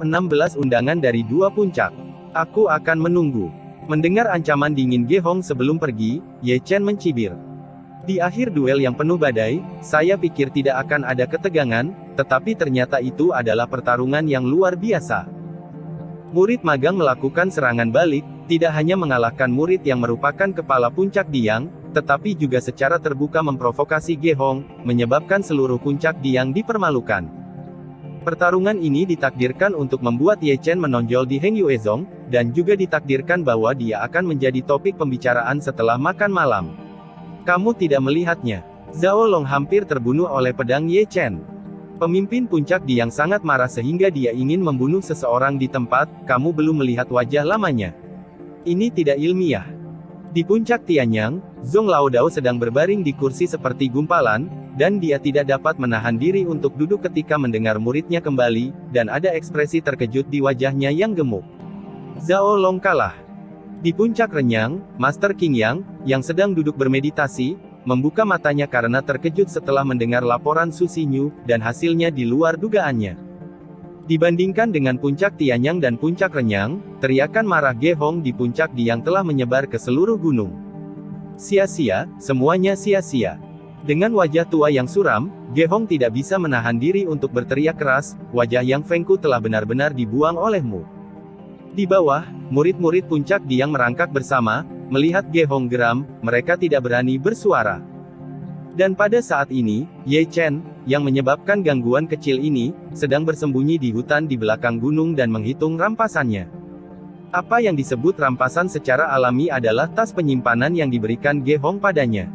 16 undangan dari dua puncak. Aku akan menunggu. Mendengar ancaman dingin Ge Hong sebelum pergi, Ye Chen mencibir. Di akhir duel yang penuh badai, saya pikir tidak akan ada ketegangan, tetapi ternyata itu adalah pertarungan yang luar biasa. Murid magang melakukan serangan balik, tidak hanya mengalahkan murid yang merupakan kepala puncak Diang, tetapi juga secara terbuka memprovokasi Ge Hong, menyebabkan seluruh puncak Diang dipermalukan. Pertarungan ini ditakdirkan untuk membuat Ye Chen menonjol di Heng Yuezong, dan juga ditakdirkan bahwa dia akan menjadi topik pembicaraan setelah makan malam. Kamu tidak melihatnya. Zhao Long hampir terbunuh oleh pedang Ye Chen. Pemimpin puncak Diang sangat marah sehingga dia ingin membunuh seseorang di tempat, kamu belum melihat wajah lamanya. Ini tidak ilmiah. Di puncak Tianyang, Zhong Laodao sedang berbaring di kursi seperti gumpalan, dan dia tidak dapat menahan diri untuk duduk ketika mendengar muridnya kembali, dan ada ekspresi terkejut di wajahnya yang gemuk. Zhao Long kalah. Di puncak Renyang, Master King Yang, yang sedang duduk bermeditasi, membuka matanya karena terkejut setelah mendengar laporan Su Xinyu, dan hasilnya di luar dugaannya. Dibandingkan dengan puncak Tianyang dan puncak Renyang, teriakan marah Ge Hong di puncak Diang telah menyebar ke seluruh gunung. Sia-sia, semuanya sia-sia. Dengan wajah tua yang suram, Ge Hong tidak bisa menahan diri untuk berteriak keras, wajah Yang Fengku telah benar-benar dibuang olehmu. Di bawah, murid-murid puncak Diang merangkak bersama, melihat Ge Hong geram, mereka tidak berani bersuara. Dan pada saat ini, Ye Chen, yang menyebabkan gangguan kecil ini, sedang bersembunyi di hutan di belakang gunung dan menghitung rampasannya. Apa yang disebut rampasan secara alami adalah tas penyimpanan yang diberikan Ge Hong padanya.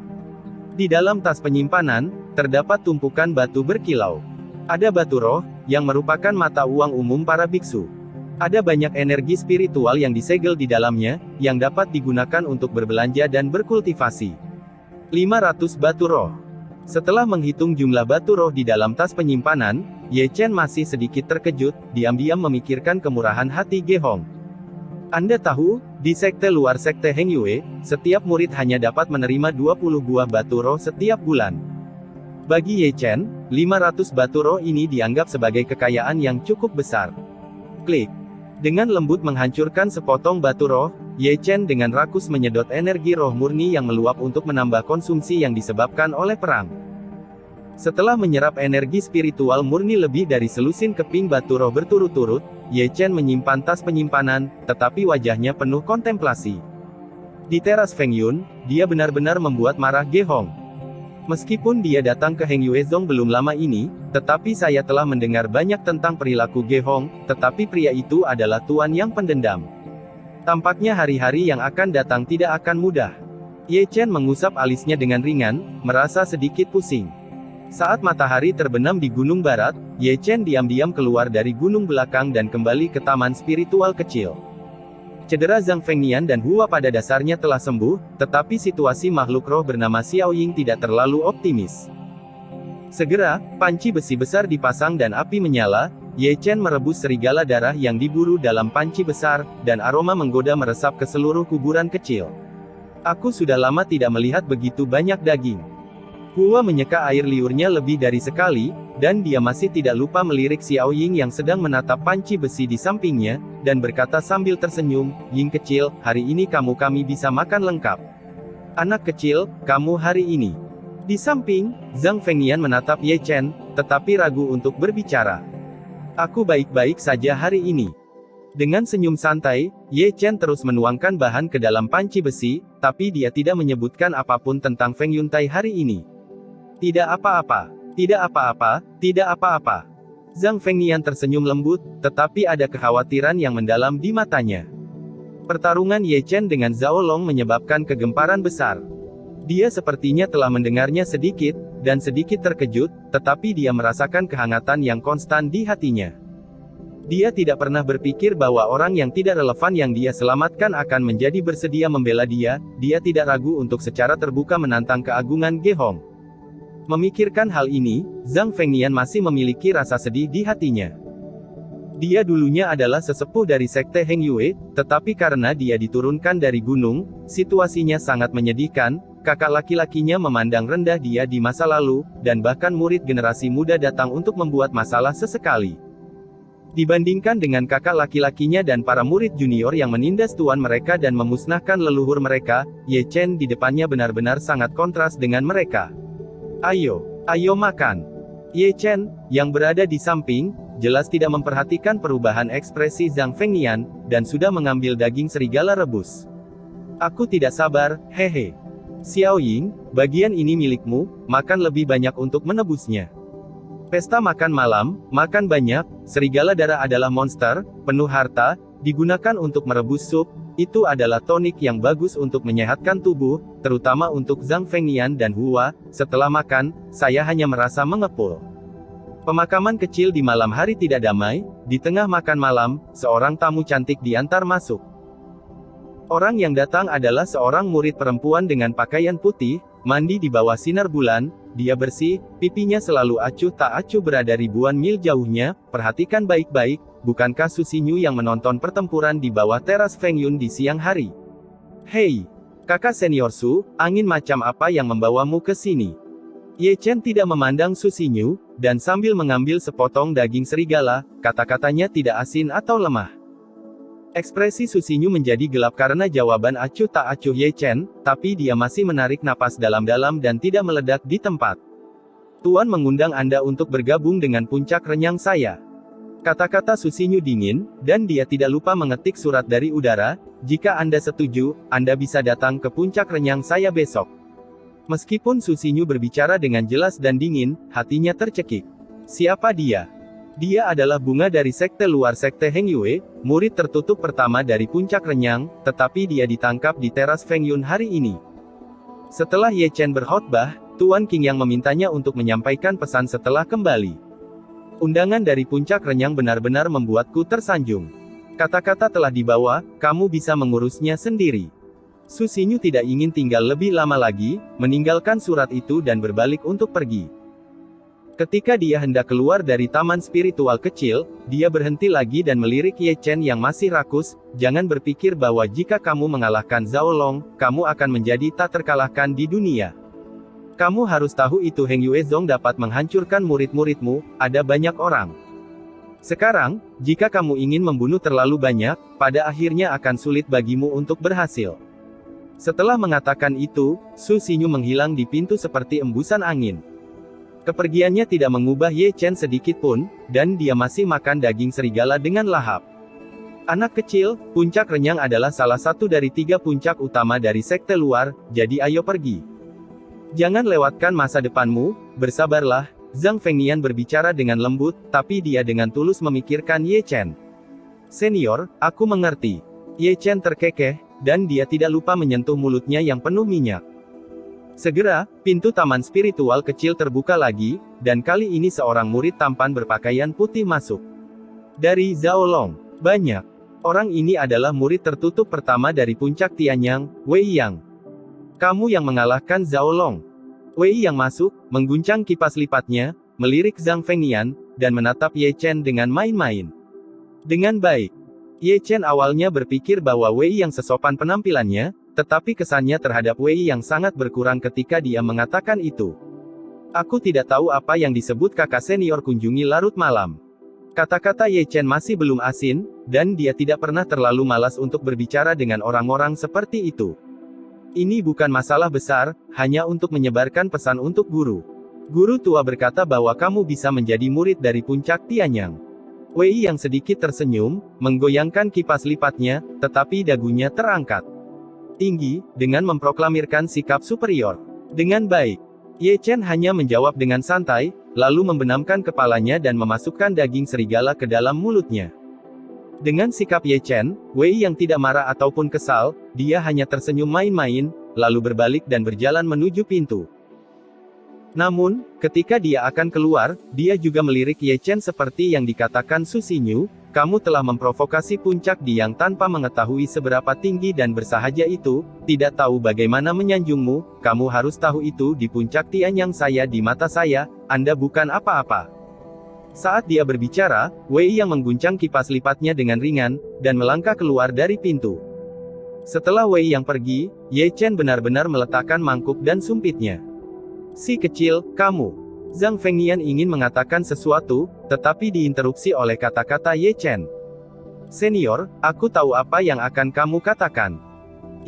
Di dalam tas penyimpanan, terdapat tumpukan batu berkilau. Ada batu roh, yang merupakan mata uang umum para biksu. Ada banyak energi spiritual yang disegel di dalamnya, yang dapat digunakan untuk berbelanja dan berkultivasi. 500 batu roh. Setelah menghitung jumlah batu roh di dalam tas penyimpanan, Ye Chen masih sedikit terkejut, diam-diam memikirkan kemurahan hati Ge Hong. Anda tahu, di sekte luar sekte Heng Yue, setiap murid hanya dapat menerima 20 buah batu roh setiap bulan. Bagi Ye Chen, 500 batu roh ini dianggap sebagai kekayaan yang cukup besar. Klik. Dengan lembut menghancurkan sepotong batu roh, Ye Chen dengan rakus menyedot energi roh murni yang meluap untuk menambah konsumsi yang disebabkan oleh perang. Setelah menyerap energi spiritual murni lebih dari selusin keping batu roh berturut-turut, Ye Chen menyimpan tas penyimpanan, tetapi wajahnya penuh kontemplasi. Di teras Feng Yun, dia benar-benar membuat marah Ge Hong. Meskipun dia datang ke Heng Yuezong belum lama ini, tetapi saya telah mendengar banyak tentang perilaku Ge Hong, tetapi pria itu adalah tuan yang pendendam. Tampaknya hari-hari yang akan datang tidak akan mudah. Ye Chen mengusap alisnya dengan ringan, merasa sedikit pusing. Saat matahari terbenam di gunung barat, Ye Chen diam-diam keluar dari gunung belakang dan kembali ke taman spiritual kecil. Cedera Zhang Fengnian dan Hua pada dasarnya telah sembuh, tetapi situasi makhluk roh bernama Xiao Ying tidak terlalu optimis. Segera, panci besi besar dipasang dan api menyala, Ye Chen merebus serigala darah yang diburu dalam panci besar, dan aroma menggoda meresap ke seluruh kuburan kecil. Aku sudah lama tidak melihat begitu banyak daging. Hua menyeka air liurnya lebih dari sekali, dan dia masih tidak lupa melirik Xiao Ying yang sedang menatap panci besi di sampingnya, dan berkata sambil tersenyum, Ying kecil, hari ini kami bisa makan lengkap. Anak kecil, kamu hari ini. Di samping, Zhang Fengnian menatap Ye Chen, tetapi ragu untuk berbicara. Aku baik-baik saja hari ini. Dengan senyum santai, Ye Chen terus menuangkan bahan ke dalam panci besi, tapi dia tidak menyebutkan apapun tentang Feng Yuntai hari ini. Tidak apa-apa. Tidak apa-apa, tidak apa-apa. Zhang Fengnian tersenyum lembut, tetapi ada kekhawatiran yang mendalam di matanya. Pertarungan Ye Chen dengan Zhao Long menyebabkan kegemparan besar. Dia sepertinya telah mendengarnya sedikit, dan sedikit terkejut, tetapi dia merasakan kehangatan yang konstan di hatinya. Dia tidak pernah berpikir bahwa orang yang tidak relevan yang dia selamatkan akan menjadi bersedia membela dia tidak ragu untuk secara terbuka menantang keagungan Ge Hong. Memikirkan hal ini, Zhang Fengnian masih memiliki rasa sedih di hatinya. Dia dulunya adalah sesepuh dari sekte Heng Yue, tetapi karena dia diturunkan dari gunung, situasinya sangat menyedihkan, kakak laki-lakinya memandang rendah dia di masa lalu, dan bahkan murid generasi muda datang untuk membuat masalah sesekali. Dibandingkan dengan kakak laki-lakinya dan para murid junior yang menindas tuan mereka dan memusnahkan leluhur mereka, Ye Chen di depannya benar-benar sangat kontras dengan mereka. Ayo makan. Ye Chen, yang berada di samping, jelas tidak memperhatikan perubahan ekspresi Zhang Fengnian, dan sudah mengambil daging serigala rebus. Aku tidak sabar, hehe. Xiao Ying, bagian ini milikmu, makan lebih banyak untuk menebusnya. Pesta makan malam, makan banyak, serigala darah adalah monster, penuh harta, digunakan untuk merebus sup, itu adalah tonik yang bagus untuk menyehatkan tubuh, terutama untuk Zhang Fengnian dan Hua. Setelah makan, saya hanya merasa mengepul. Pemakaman kecil di malam hari tidak damai, di tengah makan malam, seorang tamu cantik diantar masuk. Orang yang datang adalah seorang murid perempuan dengan pakaian putih, mandi di bawah sinar bulan, dia bersih, pipinya selalu acuh tak acuh berada ribuan mil jauhnya, perhatikan baik-baik, bukankah Su Xinyu yang menonton pertempuran di bawah teras Feng Yun di siang hari? Hei, kakak senior Su, angin macam apa yang membawamu ke sini? Ye Chen tidak memandang Su Xinyu, dan sambil mengambil sepotong daging serigala, kata-katanya tidak asin atau lemah. Ekspresi Su Xinyu menjadi gelap karena jawaban acuh tak acuh Ye Chen, tapi dia masih menarik napas dalam-dalam dan tidak meledak di tempat. Tuan mengundang Anda untuk bergabung dengan puncak renyang saya. Kata-kata Su Xinyu dingin, dan dia tidak lupa mengetik surat dari udara, jika Anda setuju, Anda bisa datang ke puncak renyang saya besok. Meskipun Su Xinyu berbicara dengan jelas dan dingin, hatinya tercekik. Siapa dia? Dia adalah bunga dari sekte luar sekte Heng Yue, murid tertutup pertama dari puncak renyang, tetapi dia ditangkap di teras Feng Yun hari ini. Setelah Ye Chen berkhotbah, Tuan King yang memintanya untuk menyampaikan pesan setelah kembali. Undangan dari puncak renyang benar-benar membuatku tersanjung. Kata-kata telah dibawa, kamu bisa mengurusnya sendiri. Su Xinyu tidak ingin tinggal lebih lama lagi, meninggalkan surat itu dan berbalik untuk pergi. Ketika dia hendak keluar dari taman spiritual kecil, dia berhenti lagi dan melirik Ye Chen yang masih rakus, jangan berpikir bahwa jika kamu mengalahkan Zhao Long, kamu akan menjadi tak terkalahkan di dunia. Kamu harus tahu itu Heng Yue Zong dapat menghancurkan murid-muridmu, ada banyak orang. Sekarang, jika kamu ingin membunuh terlalu banyak, pada akhirnya akan sulit bagimu untuk berhasil. Setelah mengatakan itu, Su Xinyu menghilang di pintu seperti embusan angin. Kepergiannya tidak mengubah Ye Chen sedikit pun, dan dia masih makan daging serigala dengan lahap. Anak kecil, puncak renyang adalah salah satu dari 3 puncak utama dari sekte luar, jadi ayo pergi. Jangan lewatkan masa depanmu, bersabarlah. Zhang Fengnian berbicara dengan lembut, tapi dia dengan tulus memikirkan Ye Chen. Senior, aku mengerti. Ye Chen terkekeh, dan dia tidak lupa menyentuh mulutnya yang penuh minyak. Segera, pintu taman spiritual kecil terbuka lagi, dan kali ini seorang murid tampan berpakaian putih masuk. Dari Zhao Long. Banyak. Orang ini adalah murid tertutup pertama dari puncak Tianyang, Wei Yang. Kamu yang mengalahkan Zhao Long. Wei Yang masuk, mengguncang kipas lipatnya, melirik Zhang Fengnian, dan menatap Ye Chen dengan main-main. Dengan baik. Ye Chen awalnya berpikir bahwa Wei Yang sesopan penampilannya, tetapi kesannya terhadap Wei Yang sangat berkurang ketika dia mengatakan itu. Aku tidak tahu apa yang disebut kakak senior kunjungi larut malam. Kata-kata Ye Chen masih belum asin, dan dia tidak pernah terlalu malas untuk berbicara dengan orang-orang seperti itu. Ini bukan masalah besar, hanya untuk menyebarkan pesan untuk guru. Guru tua berkata bahwa kamu bisa menjadi murid dari puncak Tianyang. Wei Yang sedikit tersenyum, menggoyangkan kipas lipatnya, tetapi dagunya terangkat tinggi, dengan memproklamirkan sikap superior. Dengan baik. Ye Chen hanya menjawab dengan santai, lalu membenamkan kepalanya dan memasukkan daging serigala ke dalam mulutnya. Dengan sikap Ye Chen, Wei Yang tidak marah ataupun kesal, dia hanya tersenyum main-main, lalu berbalik dan berjalan menuju pintu. Namun, ketika dia akan keluar, dia juga melirik Ye Chen seperti yang dikatakan Su Xinyu, kamu telah memprovokasi puncak Diang tanpa mengetahui seberapa tinggi dan bersahaja itu, tidak tahu bagaimana menyanjungmu, kamu harus tahu itu di puncak Tianyang saya di mata saya, Anda bukan apa-apa. Saat dia berbicara, Wei Yang mengguncang kipas lipatnya dengan ringan, dan melangkah keluar dari pintu. Setelah Wei Yang pergi, Ye Chen benar-benar meletakkan mangkuk dan sumpitnya. Si kecil, kamu. Zhang Fengnian ingin mengatakan sesuatu, tetapi diinterupsi oleh kata-kata Ye Chen. Senior, aku tahu apa yang akan kamu katakan.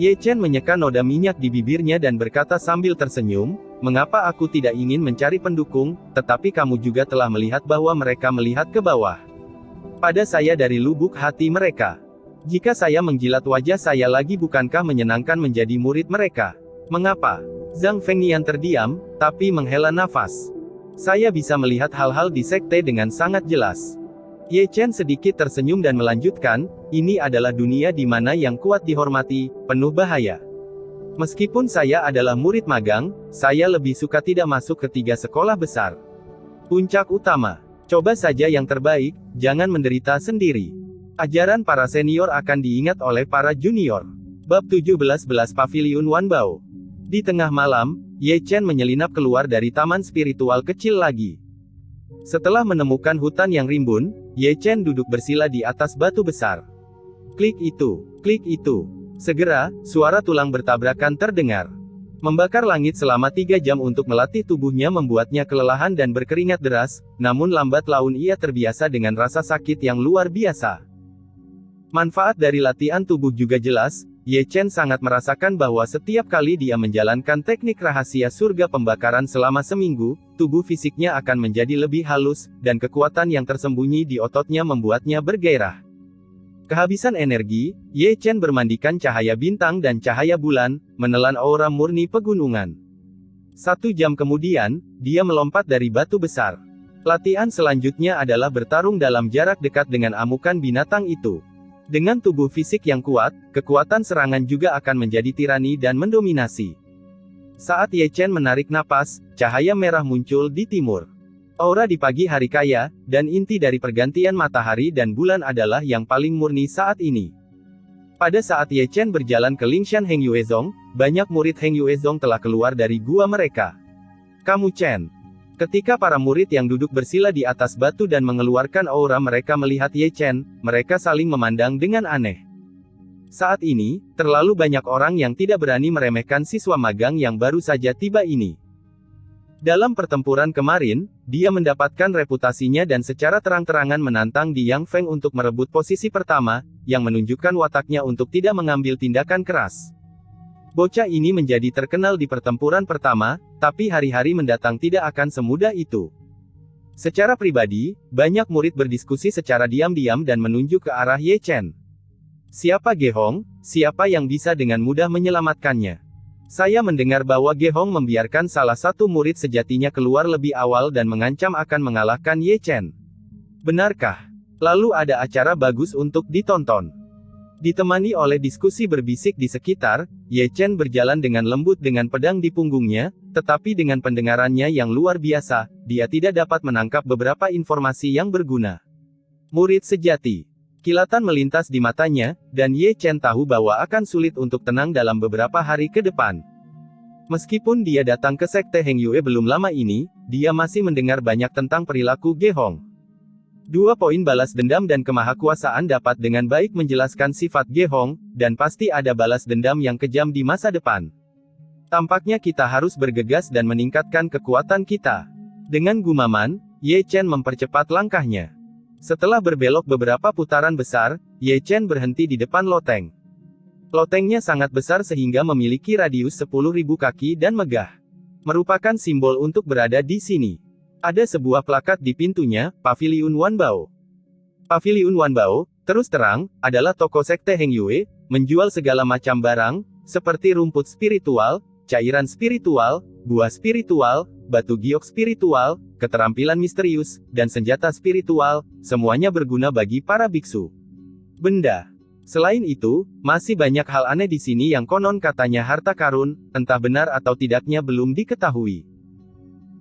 Ye Chen menyeka noda minyak di bibirnya dan berkata sambil tersenyum, mengapa aku tidak ingin mencari pendukung, tetapi kamu juga telah melihat bahwa mereka melihat ke bawah. Pada saya dari lubuk hati mereka. Jika saya menjilat wajah saya lagi bukankah menyenangkan menjadi murid mereka? Mengapa? Zhang Fengnian terdiam, tapi menghela nafas. Saya bisa melihat hal-hal di sekte dengan sangat jelas. Ye Chen sedikit tersenyum dan melanjutkan, ini adalah dunia di mana yang kuat dihormati, penuh bahaya. Meskipun saya adalah murid magang, saya lebih suka tidak masuk ke 3 sekolah besar. Puncak utama. Coba saja yang terbaik, jangan menderita sendiri. Ajaran para senior akan diingat oleh para junior. Bab 17 Paviliun Wanbao. Di tengah malam, Ye Chen menyelinap keluar dari taman spiritual kecil lagi. Setelah menemukan hutan yang rimbun, Ye Chen duduk bersila di atas batu besar. Klik itu, klik itu. Segera, suara tulang bertabrakan terdengar. Membakar langit selama 3 jam untuk melatih tubuhnya membuatnya kelelahan dan berkeringat deras, namun lambat laun ia terbiasa dengan rasa sakit yang luar biasa. Manfaat dari latihan tubuh juga jelas. Ye Chen sangat merasakan bahwa setiap kali dia menjalankan teknik rahasia surga pembakaran selama seminggu, tubuh fisiknya akan menjadi lebih halus, dan kekuatan yang tersembunyi di ototnya membuatnya bergairah. Kehabisan energi, Ye Chen bermandikan cahaya bintang dan cahaya bulan, menelan aura murni pegunungan. 1 jam kemudian, dia melompat dari batu besar. Latihan selanjutnya adalah bertarung dalam jarak dekat dengan amukan binatang itu. Dengan tubuh fisik yang kuat, kekuatan serangan juga akan menjadi tirani dan mendominasi. Saat Ye Chen menarik napas, cahaya merah muncul di timur. Aura di pagi hari kaya, dan inti dari pergantian matahari dan bulan adalah yang paling murni saat ini. Pada saat Ye Chen berjalan ke Lingshan Heng Yuezong, banyak murid Heng Yuezong telah keluar dari gua mereka. Kamu Chen. Ketika para murid yang duduk bersila di atas batu dan mengeluarkan aura mereka melihat Ye Chen, mereka saling memandang dengan aneh. Saat ini, terlalu banyak orang yang tidak berani meremehkan siswa magang yang baru saja tiba ini. Dalam pertempuran kemarin, dia mendapatkan reputasinya dan secara terang-terangan menantang Di Yang Feng untuk merebut posisi pertama, yang menunjukkan wataknya untuk tidak mengambil tindakan keras. Bocah ini menjadi terkenal di pertempuran pertama, tapi hari-hari mendatang tidak akan semudah itu. Secara pribadi, banyak murid berdiskusi secara diam-diam dan menunjuk ke arah Ye Chen. Siapa Ge Hong? Siapa yang bisa dengan mudah menyelamatkannya? Saya mendengar bahwa Ge Hong membiarkan salah satu murid sejatinya keluar lebih awal dan mengancam akan mengalahkan Ye Chen. Benarkah? Lalu ada acara bagus untuk ditonton. Ditemani oleh diskusi berbisik di sekitar, Ye Chen berjalan dengan lembut dengan pedang di punggungnya, tetapi dengan pendengarannya yang luar biasa, dia tidak dapat menangkap beberapa informasi yang berguna. Murid sejati. Kilatan melintas di matanya, dan Ye Chen tahu bahwa akan sulit untuk tenang dalam beberapa hari ke depan. Meskipun dia datang ke sekte Heng Yue belum lama ini, dia masih mendengar banyak tentang perilaku Ge Hong. 2 poin balas dendam dan kemahakuasaan dapat dengan baik menjelaskan sifat Ge Hong, dan pasti ada balas dendam yang kejam di masa depan. Tampaknya kita harus bergegas dan meningkatkan kekuatan kita. Dengan gumaman, Ye Chen mempercepat langkahnya. Setelah berbelok beberapa putaran besar, Ye Chen berhenti di depan loteng. Lotengnya sangat besar sehingga memiliki radius 10.000 kaki dan megah. Merupakan simbol untuk berada di sini. Ada sebuah plakat di pintunya, Paviliun Wanbao. Paviliun Wanbao, terus terang, adalah toko sekte Heng Yue, menjual segala macam barang, seperti rumput spiritual, cairan spiritual, buah spiritual, batu giok spiritual, keterampilan misterius, dan senjata spiritual, semuanya berguna bagi para biksu. Benda. Selain itu, masih banyak hal aneh di sini yang konon katanya harta karun, entah benar atau tidaknya belum diketahui.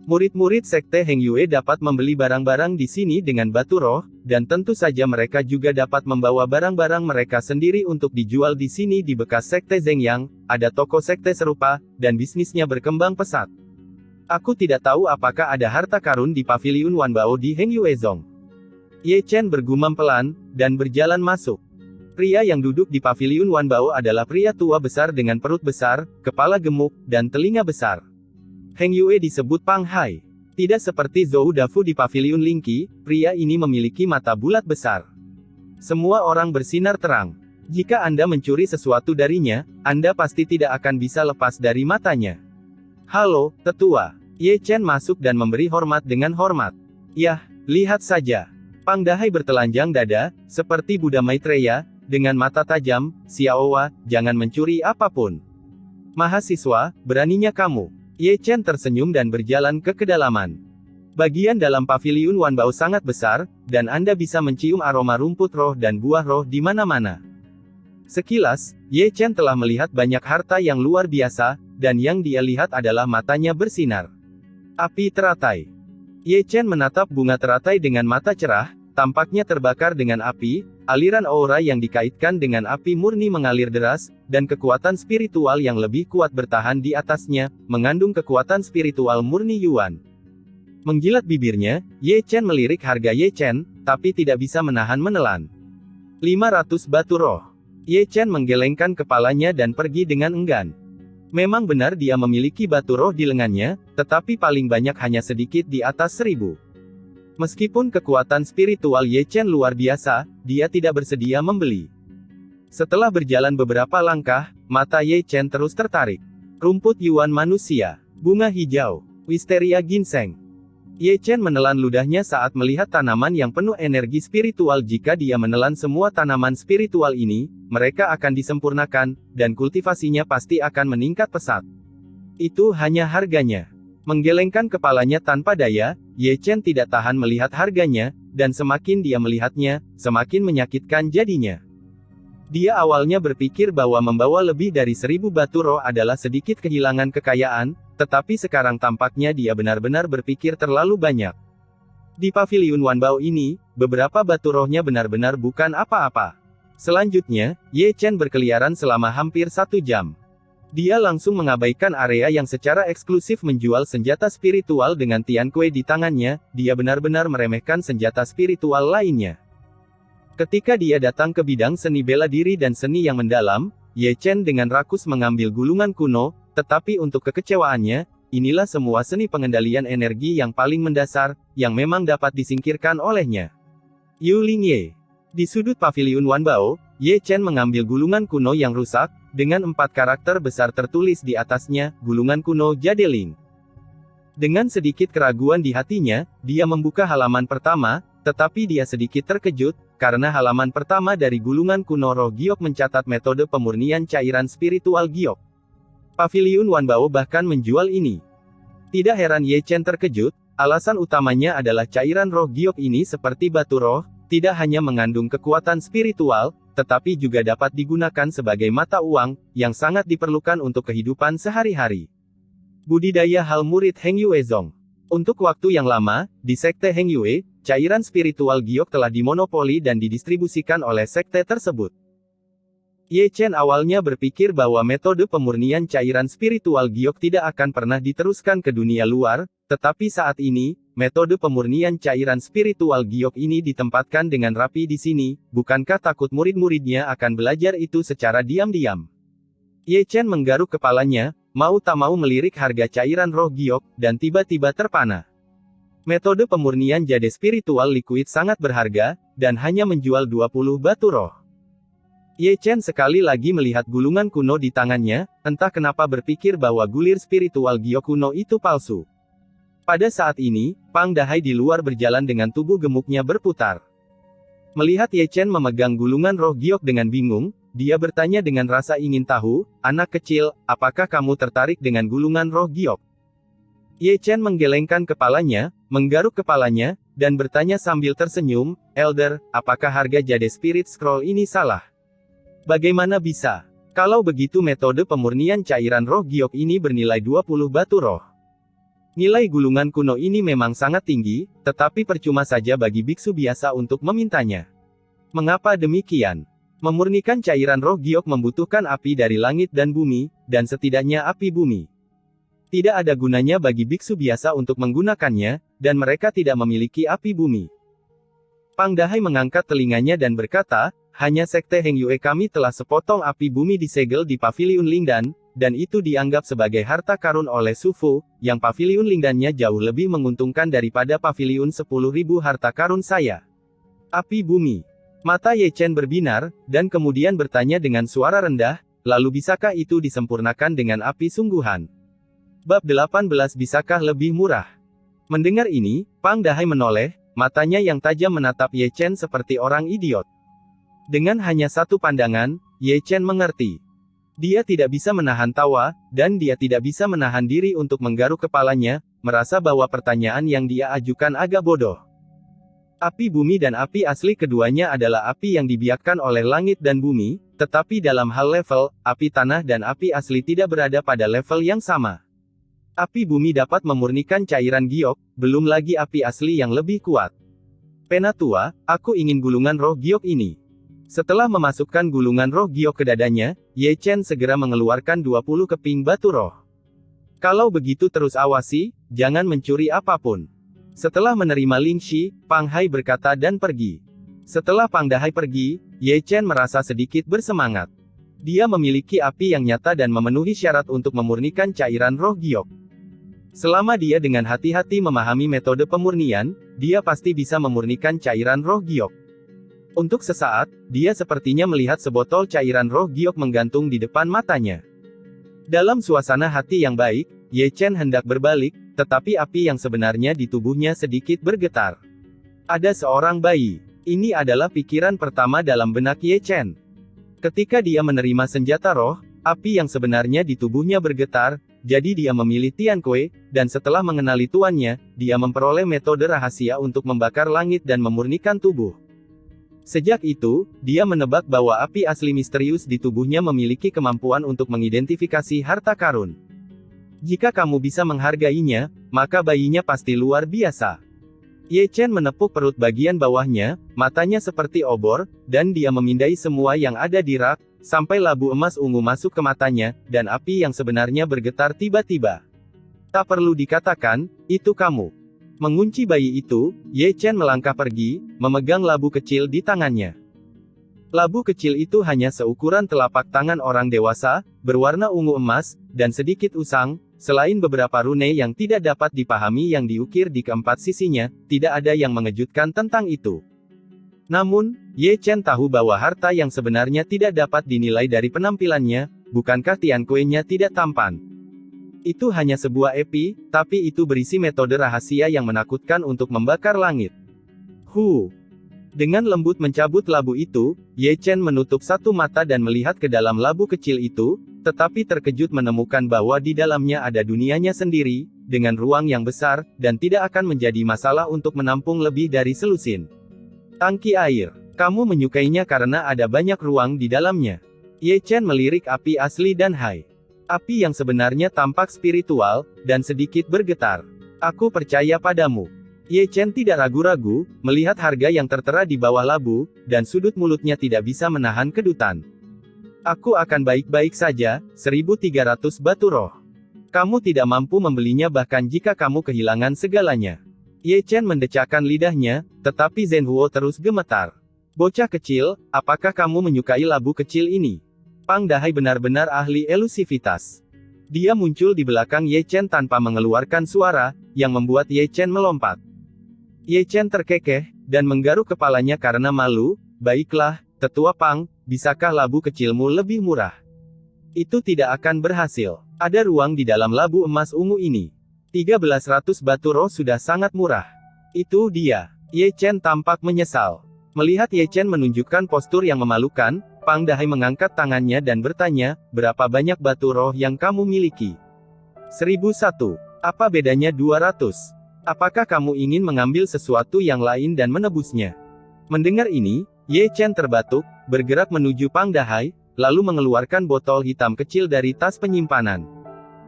Murid-murid sekte Heng Yue dapat membeli barang-barang di sini dengan batu roh, dan tentu saja mereka juga dapat membawa barang-barang mereka sendiri untuk dijual di sini di bekas sekte Zhengyang, ada toko sekte serupa, dan bisnisnya berkembang pesat. Aku tidak tahu apakah ada harta karun di Paviliun Wanbao di Heng Yuezong. Ye Chen bergumam pelan, dan berjalan masuk. Pria yang duduk di Paviliun Wanbao adalah pria tua besar dengan perut besar, kepala gemuk, dan telinga besar. Heng Yue disebut Pang Hai. Tidak seperti Zhou Dafu di Paviliun Lingqi, pria ini memiliki mata bulat besar. Semua orang bersinar terang. Jika Anda mencuri sesuatu darinya, Anda pasti tidak akan bisa lepas dari matanya. Halo, tetua. Ye Chen masuk dan memberi hormat dengan hormat. Yah, lihat saja. Pang Dahai bertelanjang dada, seperti Buddha Maitreya, dengan mata tajam. Xiaowa, jangan mencuri apapun. Mahasiswa, beraninya kamu. Ye Chen tersenyum dan berjalan ke kedalaman. Bagian dalam paviliun Wanbao sangat besar, dan Anda bisa mencium aroma rumput roh dan buah roh di mana-mana. Sekilas, Ye Chen telah melihat banyak harta yang luar biasa, dan yang dia lihat adalah matanya bersinar. Api teratai. Ye Chen menatap bunga teratai dengan mata cerah, tampaknya terbakar dengan api. Aliran aura yang dikaitkan dengan api murni mengalir deras, dan kekuatan spiritual yang lebih kuat bertahan di atasnya, mengandung kekuatan spiritual murni Yuan. Menggilat bibirnya, Ye Chen melirik harga Ye Chen, tapi tidak bisa menahan menelan. 500 batu roh. Ye Chen menggelengkan kepalanya dan pergi dengan enggan. Memang benar dia memiliki batu roh di lengannya, tetapi paling banyak hanya sedikit di atas 1000. Meskipun kekuatan spiritual Ye Chen luar biasa, dia tidak bersedia membeli. Setelah berjalan beberapa langkah, mata Ye Chen terus tertarik. Rumput Yuan manusia, bunga hijau, wisteria ginseng. Ye Chen menelan ludahnya saat melihat tanaman yang penuh energi spiritual. Jika dia menelan semua tanaman spiritual ini, mereka akan disempurnakan, dan kultivasinya pasti akan meningkat pesat. Itu hanya harganya. Menggelengkan kepalanya tanpa daya, Ye Chen tidak tahan melihat harganya, dan semakin dia melihatnya, semakin menyakitkan jadinya. Dia awalnya berpikir bahwa membawa lebih dari 1000 batu roh adalah sedikit kehilangan kekayaan, tetapi sekarang tampaknya dia benar-benar berpikir terlalu banyak. Di paviliun Wanbao ini, beberapa batu rohnya benar-benar bukan apa-apa. Selanjutnya, Ye Chen berkeliaran selama hampir 1 jam. Dia langsung mengabaikan area yang secara eksklusif menjual senjata spiritual dengan Tian Kue di tangannya. Dia benar-benar meremehkan senjata spiritual lainnya. Ketika dia datang ke bidang seni bela diri dan seni yang mendalam, Ye Chen dengan rakus mengambil gulungan kuno, tetapi untuk kekecewaannya, inilah semua seni pengendalian energi yang paling mendasar, yang memang dapat disingkirkan olehnya. Yu Lingye. Di sudut paviliun Wanbao, Ye Chen mengambil gulungan kuno yang rusak, dengan 4 karakter besar tertulis di atasnya, gulungan kuno Jadeling. Dengan sedikit keraguan di hatinya, dia membuka halaman pertama, tetapi dia sedikit terkejut, karena halaman pertama dari gulungan kuno roh giok mencatat metode pemurnian cairan spiritual giok. Paviliun Wanbao bahkan menjual ini. Tidak heran Ye Chen terkejut, alasan utamanya adalah cairan roh giok ini seperti batu roh, tidak hanya mengandung kekuatan spiritual, tetapi juga dapat digunakan sebagai mata uang, yang sangat diperlukan untuk kehidupan sehari-hari. Budidaya hal murid Heng Yue Zong. Untuk waktu yang lama, di Sekte Heng Yue, cairan spiritual giok telah dimonopoli dan didistribusikan oleh sekte tersebut. Ye Chen awalnya berpikir bahwa metode pemurnian cairan spiritual giok tidak akan pernah diteruskan ke dunia luar, tetapi saat ini, metode pemurnian cairan spiritual giok ini ditempatkan dengan rapi di sini. Bukankah takut murid-muridnya akan belajar itu secara diam-diam? Ye Chen menggaruk kepalanya, mau tak mau melirik harga cairan roh giok, dan tiba-tiba terpana. Metode pemurnian jade spiritual liquid sangat berharga, dan hanya menjual 20 batu roh. Ye Chen sekali lagi melihat gulungan kuno di tangannya, entah kenapa berpikir bahwa gulir spiritual giok kuno itu palsu. Pada saat ini, Pang Dahai di luar berjalan dengan tubuh gemuknya berputar. Melihat Ye Chen memegang gulungan roh giok dengan bingung, dia bertanya dengan rasa ingin tahu, "Anak kecil, apakah kamu tertarik dengan gulungan roh giok?" Ye Chen menggelengkan kepalanya, menggaruk kepalanya, dan bertanya sambil tersenyum, "Elder, apakah harga jade spirit scroll ini salah? Bagaimana bisa? Kalau begitu metode pemurnian cairan roh giok ini bernilai 20 batu roh. Nilai gulungan kuno ini memang sangat tinggi, tetapi percuma saja bagi biksu biasa untuk memintanya. Mengapa demikian? Memurnikan cairan roh giok membutuhkan api dari langit dan bumi, dan setidaknya api bumi. Tidak ada gunanya bagi biksu biasa untuk menggunakannya, dan mereka tidak memiliki api bumi." Pang Dahai mengangkat telinganya dan berkata, "Hanya Sekte Heng Yue kami telah sepotong api bumi disegel di Paviliun Lingdan, dan itu dianggap sebagai harta karun oleh Sufu, yang paviliun Lingdannya jauh lebih menguntungkan daripada paviliun 10.000 harta karun saya. Api bumi. Mata Ye Chen berbinar, dan kemudian bertanya dengan suara rendah, lalu bisakah itu disempurnakan dengan api sungguhan? Bab 18 Bisakah lebih murah? Mendengar ini, Pang Dahai menoleh, matanya yang tajam menatap Ye Chen seperti orang idiot. Dengan hanya satu pandangan, Ye Chen mengerti. Dia tidak bisa menahan tawa, dan dia tidak bisa menahan diri untuk menggaruk kepalanya, merasa bahwa pertanyaan yang dia ajukan agak bodoh. Api bumi dan api asli keduanya adalah api yang dibiakkan oleh langit dan bumi, tetapi dalam hal level, api tanah dan api asli tidak berada pada level yang sama. Api bumi dapat memurnikan cairan giok, belum lagi api asli yang lebih kuat. Penatua, aku ingin gulungan roh giok ini. Setelah memasukkan gulungan roh giok ke dadanya, Ye Chen segera mengeluarkan 20 keping batu roh. Kalau begitu terus awasi, jangan mencuri apapun. Setelah menerima Lingxi, Pang Hai berkata dan pergi. Setelah Pang Dahai pergi, Ye Chen merasa sedikit bersemangat. Dia memiliki api yang nyata dan memenuhi syarat untuk memurnikan cairan roh giok. Selama dia dengan hati-hati memahami metode pemurnian, dia pasti bisa memurnikan cairan roh giok. Untuk sesaat, dia sepertinya melihat sebotol cairan roh giok menggantung di depan matanya. Dalam suasana hati yang baik, Ye Chen hendak berbalik, tetapi api yang sebenarnya di tubuhnya sedikit bergetar. Ada seorang bayi. Ini adalah pikiran pertama dalam benak Ye Chen. Ketika dia menerima senjata roh, api yang sebenarnya di tubuhnya bergetar, jadi dia memilih Tian Kue, dan setelah mengenali tuannya, dia memperoleh metode rahasia untuk membakar langit dan memurnikan tubuh. Sejak itu, dia menebak bahwa api asli misterius di tubuhnya memiliki kemampuan untuk mengidentifikasi harta karun. Jika kamu bisa menghargainya, maka bayinya pasti luar biasa. Ye Chen menepuk perut bagian bawahnya, matanya seperti obor, dan dia memindai semua yang ada di rak, sampai labu emas ungu masuk ke matanya, dan api yang sebenarnya bergetar tiba-tiba. Tak perlu dikatakan, itu kamu. Mengunci bayi itu, Ye Chen melangkah pergi, memegang labu kecil di tangannya. Labu kecil itu hanya seukuran telapak tangan orang dewasa, berwarna ungu emas, dan sedikit usang, selain beberapa rune yang tidak dapat dipahami yang diukir di keempat sisinya, tidak ada yang mengejutkan tentang itu. Namun, Ye Chen tahu bahwa harta yang sebenarnya tidak dapat dinilai dari penampilannya, bukankah Tian Kue-nya tidak tampan? Itu hanya sebuah epi, tapi itu berisi metode rahasia yang menakutkan untuk membakar langit. Dengan lembut mencabut labu itu, Ye Chen menutup satu mata dan melihat ke dalam labu kecil itu, tetapi terkejut menemukan bahwa di dalamnya ada dunianya sendiri, dengan ruang yang besar, dan tidak akan menjadi masalah untuk menampung lebih dari selusin tangki air. Kamu menyukainya karena ada banyak ruang di dalamnya. Ye Chen melirik api asli dan Hai. Api yang sebenarnya tampak spiritual, dan sedikit bergetar. Aku percaya padamu. Ye Chen tidak ragu-ragu, melihat harga yang tertera di bawah labu, dan sudut mulutnya tidak bisa menahan kedutan. Aku akan baik-baik saja, 1.300 batu roh. Kamu tidak mampu membelinya bahkan jika kamu kehilangan segalanya. Ye Chen mendecakkan lidahnya, tetapi Zhen Huo terus gemetar. Bocah kecil, apakah kamu menyukai labu kecil ini? Pang Dahai benar-benar ahli elusivitas. Dia muncul di belakang Ye Chen tanpa mengeluarkan suara, yang membuat Ye Chen melompat. Ye Chen terkekeh, dan menggaruk kepalanya karena malu. Baiklah, tetua Pang, bisakah labu kecilmu lebih murah? Itu tidak akan berhasil. Ada ruang di dalam labu emas ungu ini. 1.300 batu roh sudah sangat murah. Itu dia. Ye Chen tampak menyesal. Melihat Ye Chen menunjukkan postur yang memalukan, Pang Dahai mengangkat tangannya dan bertanya, berapa banyak batu roh yang kamu miliki? 1.001. Apa bedanya 200? Apakah kamu ingin mengambil sesuatu yang lain dan menebusnya? Mendengar ini, Ye Chen terbatuk, bergerak menuju Pang Dahai, lalu mengeluarkan botol hitam kecil dari tas penyimpanan.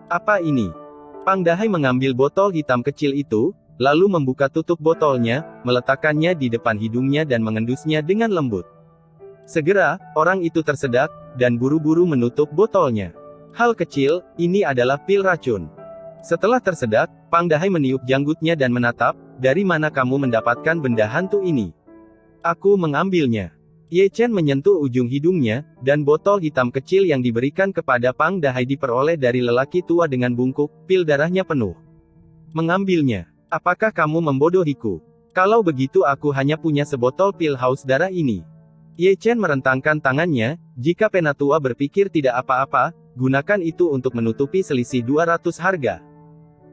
Apa ini? Pang Dahai mengambil botol hitam kecil itu, lalu membuka tutup botolnya, meletakkannya di depan hidungnya dan mengendusnya dengan lembut. Segera, orang itu tersedak, dan buru-buru menutup botolnya. Hal kecil, ini adalah pil racun. Setelah tersedak, Pang Dahai meniup janggutnya dan menatap, dari mana kamu mendapatkan benda hantu ini? Aku mengambilnya. Ye Chen menyentuh ujung hidungnya, dan botol hitam kecil yang diberikan kepada Pang Dahai diperoleh dari lelaki tua dengan bungkuk, pil darahnya penuh. Mengambilnya. Apakah kamu membodohiku? Kalau begitu aku hanya punya sebotol pil haus darah ini. Ye Chen merentangkan tangannya, jika penatua berpikir tidak apa-apa, gunakan itu untuk menutupi selisih 200 harga.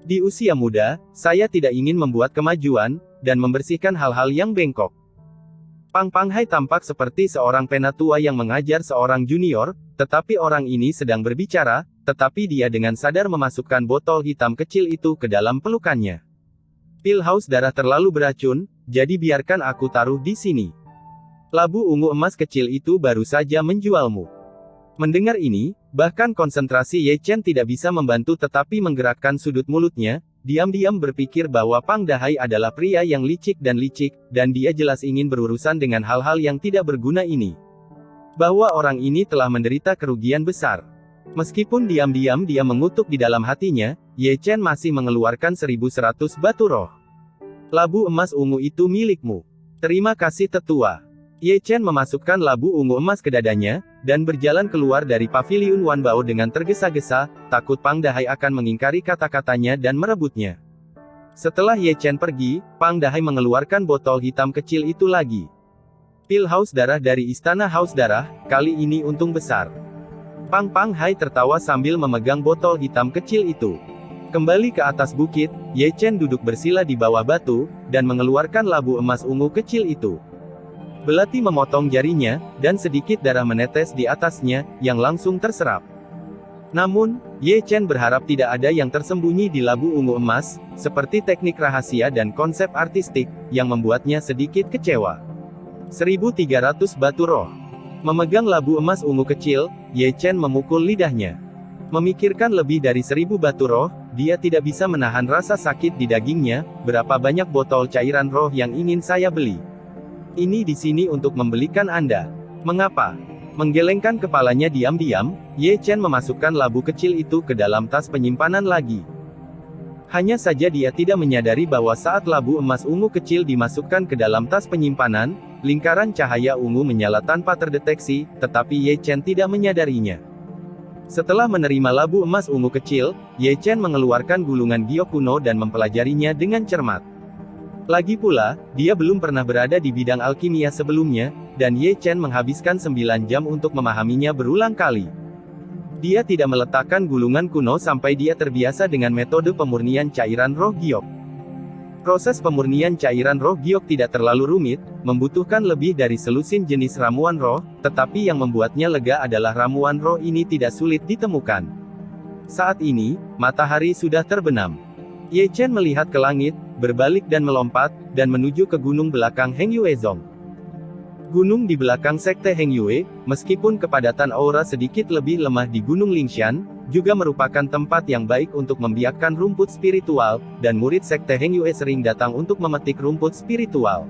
Di usia muda, saya tidak ingin membuat kemajuan, dan membersihkan hal-hal yang bengkok. Pang Hai tampak seperti seorang penatua yang mengajar seorang junior, tetapi orang ini sedang berbicara, tetapi dia dengan sadar memasukkan botol hitam kecil itu ke dalam pelukannya. Pil haus darah terlalu beracun, jadi biarkan aku taruh di sini. Labu ungu emas kecil itu baru saja menjualmu. Mendengar ini, bahkan konsentrasi Ye Chen tidak bisa membantu tetapi menggerakkan sudut mulutnya, diam-diam berpikir bahwa Pang Dahai adalah pria yang licik, dan dia jelas ingin berurusan dengan hal-hal yang tidak berguna ini. Bahwa orang ini telah menderita kerugian besar. Meskipun diam-diam dia mengutuk di dalam hatinya, Ye Chen masih mengeluarkan 1100 batu roh. Labu emas ungu itu milikmu. Terima kasih tetua. Ye Chen memasukkan labu ungu emas ke dadanya, dan berjalan keluar dari paviliun Wanbao dengan tergesa-gesa, takut Pang Dahai akan mengingkari kata-katanya dan merebutnya. Setelah Ye Chen pergi, Pang Dahai mengeluarkan botol hitam kecil itu lagi. Pil haus darah dari Istana Haus Darah, kali ini untung besar. Pang Hai tertawa sambil memegang botol hitam kecil itu. Kembali ke atas bukit, Ye Chen duduk bersila di bawah batu, dan mengeluarkan labu emas ungu kecil itu. Belati memotong jarinya, dan sedikit darah menetes di atasnya, yang langsung terserap. Namun, Ye Chen berharap tidak ada yang tersembunyi di labu ungu emas, seperti teknik rahasia dan konsep artistik, yang membuatnya sedikit kecewa. 1300 batu roh. Memegang labu emas ungu kecil, Ye Chen memukul lidahnya. Memikirkan lebih dari 1000 batu roh, dia tidak bisa menahan rasa sakit di dagingnya. Berapa banyak botol cairan roh yang ingin saya beli? Ini di sini untuk membelikan Anda. Mengapa? Menggelengkan kepalanya diam-diam, Ye Chen memasukkan labu kecil itu ke dalam tas penyimpanan lagi. Hanya saja dia tidak menyadari bahwa saat labu emas ungu kecil dimasukkan ke dalam tas penyimpanan, lingkaran cahaya ungu menyala tanpa terdeteksi, tetapi Ye Chen tidak menyadarinya. Setelah menerima labu emas ungu kecil, Ye Chen mengeluarkan gulungan giok kuno dan mempelajarinya dengan cermat. Lagi pula, dia belum pernah berada di bidang alkimia sebelumnya, dan Ye Chen menghabiskan 9 jam untuk memahaminya berulang kali. Dia tidak meletakkan gulungan kuno sampai dia terbiasa dengan metode pemurnian cairan roh giok. Proses pemurnian cairan roh giok tidak terlalu rumit, membutuhkan lebih dari selusin jenis ramuan roh, tetapi yang membuatnya lega adalah ramuan roh ini tidak sulit ditemukan. Saat ini, matahari sudah terbenam. Ye Chen melihat ke langit, berbalik dan melompat, dan menuju ke gunung belakang Heng Yuezong. Gunung di belakang sekte Heng Yue, meskipun kepadatan aura sedikit lebih lemah di Gunung Lingshan, juga merupakan tempat yang baik untuk membiakkan rumput spiritual, dan murid sekte Heng Yue sering datang untuk memetik rumput spiritual.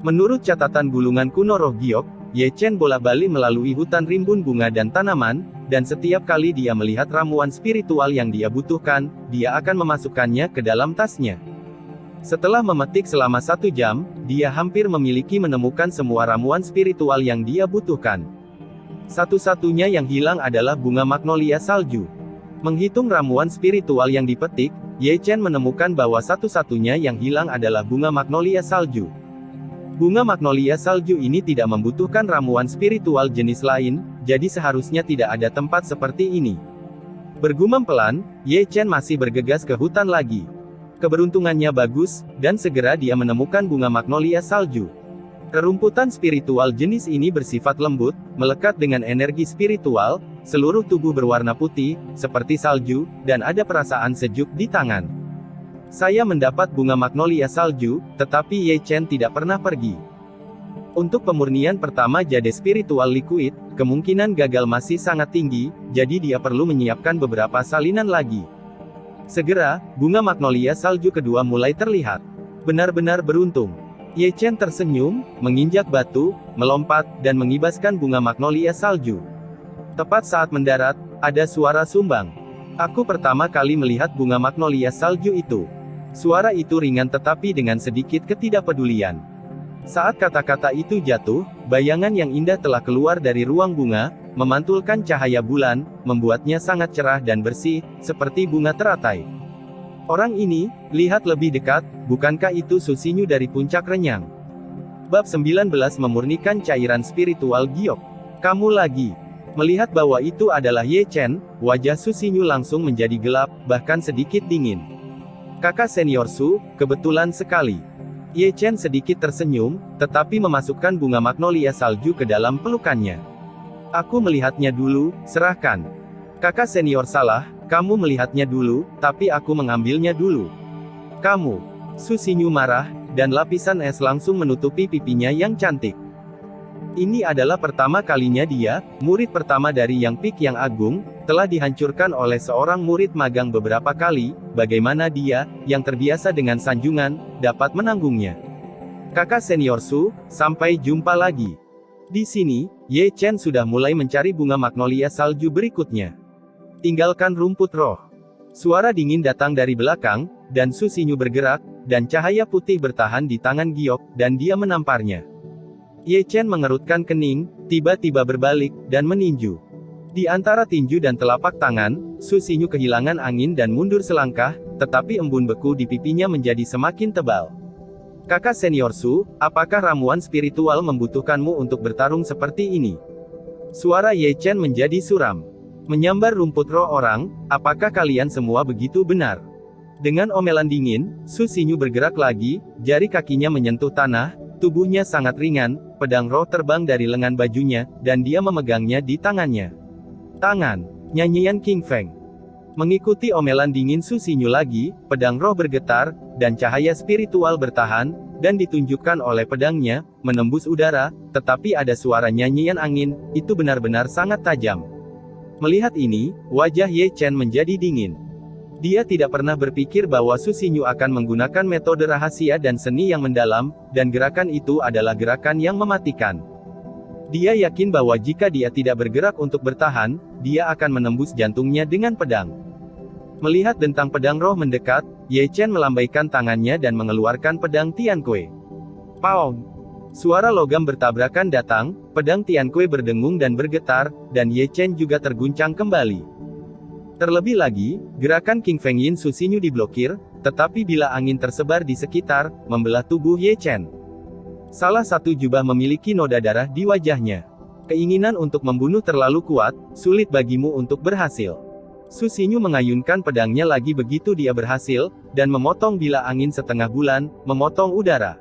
Menurut catatan gulungan kuno roh giok, Ye Chen bolak-balik melalui hutan rimbun bunga dan tanaman, dan setiap kali dia melihat ramuan spiritual yang dia butuhkan, dia akan memasukkannya ke dalam tasnya. Setelah memetik selama 1 jam, dia hampir menemukan semua ramuan spiritual yang dia butuhkan. Satu-satunya yang hilang adalah bunga magnolia salju. Menghitung ramuan spiritual yang dipetik, Ye Chen menemukan bahwa satu-satunya yang hilang adalah bunga magnolia salju. Bunga magnolia salju ini tidak membutuhkan ramuan spiritual jenis lain, jadi seharusnya tidak ada tempat seperti ini. Bergumam pelan, Ye Chen masih bergegas ke hutan lagi. Keberuntungannya bagus, dan segera dia menemukan bunga magnolia salju. Rerumputan spiritual jenis ini bersifat lembut, melekat dengan energi spiritual, seluruh tubuh berwarna putih, seperti salju, dan ada perasaan sejuk di tangan. Saya mendapat bunga magnolia salju, tetapi Ye Chen tidak pernah pergi. Untuk pemurnian pertama jade spiritual liquid, kemungkinan gagal masih sangat tinggi, jadi dia perlu menyiapkan beberapa salinan lagi. Segera, bunga magnolia salju kedua mulai terlihat. Benar-benar beruntung. Ye Chen tersenyum, menginjak batu, melompat, dan mengibaskan bunga magnolia salju. Tepat saat mendarat, ada suara sumbang. Aku pertama kali melihat bunga magnolia salju itu. Suara itu ringan tetapi dengan sedikit ketidakpedulian. Saat kata-kata itu jatuh, bayangan yang indah telah keluar dari ruang bunga, memantulkan cahaya bulan, membuatnya sangat cerah dan bersih, seperti bunga teratai. Orang ini, lihat lebih dekat, bukankah itu Su Xinyu dari puncak renyang? Bab 19 Memurnikan cairan spiritual giok. Kamu lagi. Melihat bahwa itu adalah Ye Chen, wajah Su Xinyu langsung menjadi gelap, bahkan sedikit dingin. Kakak senior Su, kebetulan sekali. Ye Chen sedikit tersenyum, tetapi memasukkan bunga magnolia salju ke dalam pelukannya. Aku melihatnya dulu, serahkan. Kakak senior salah, kamu melihatnya dulu, tapi aku mengambilnya dulu. Kamu. Su Xinyu marah, dan lapisan es langsung menutupi pipinya yang cantik. Ini adalah pertama kalinya dia, murid pertama dari Yang Peak yang Agung, telah dihancurkan oleh seorang murid magang beberapa kali. Bagaimana dia, yang terbiasa dengan sanjungan, dapat menanggungnya? Kakak senior Su, sampai jumpa lagi. Di sini, Ye Chen sudah mulai mencari bunga magnolia salju berikutnya. Tinggalkan rumput roh. Suara dingin datang dari belakang, dan Su Xinyu bergerak, dan cahaya putih bertahan di tangan giok, dan dia menamparnya. Ye Chen mengerutkan kening, tiba-tiba berbalik, dan meninju. Di antara tinju dan telapak tangan, Su Xinyu kehilangan angin dan mundur selangkah, tetapi embun beku di pipinya menjadi semakin tebal. Kakak senior Su, apakah ramuan spiritual membutuhkanmu untuk bertarung seperti ini? Suara Ye Chen menjadi suram. Menyambar rumput roh orang, apakah kalian semua begitu benar? Dengan omelan dingin, Su Xinyu bergerak lagi, jari kakinya menyentuh tanah, tubuhnya sangat ringan, pedang roh terbang dari lengan bajunya, dan dia memegangnya di tangannya. Tangan. Nyanyian King Feng. Mengikuti omelan dingin Su Xinyu lagi, pedang roh bergetar, dan cahaya spiritual bertahan, dan ditunjukkan oleh pedangnya, menembus udara, tetapi ada suara nyanyian angin, itu benar-benar sangat tajam. Melihat ini, wajah Ye Chen menjadi dingin. Dia tidak pernah berpikir bahwa Su Xinyu akan menggunakan metode rahasia dan seni yang mendalam, dan gerakan itu adalah gerakan yang mematikan. Dia yakin bahwa jika dia tidak bergerak untuk bertahan, dia akan menembus jantungnya dengan pedang. Melihat dentang pedang roh mendekat, Ye Chen melambaikan tangannya dan mengeluarkan pedang Tiankui. Paong! Suara logam bertabrakan datang, pedang Tiankui berdengung dan bergetar, dan Ye Chen juga terguncang kembali. Terlebih lagi, gerakan King Feng Yin Su Xinyu diblokir, tetapi bila angin tersebar di sekitar, membelah tubuh Ye Chen. Salah satu jubah memiliki noda darah di wajahnya. Keinginan untuk membunuh terlalu kuat, sulit bagimu untuk berhasil. Su Xinyu mengayunkan pedangnya lagi begitu dia berhasil, dan memotong bila angin setengah bulan, memotong udara.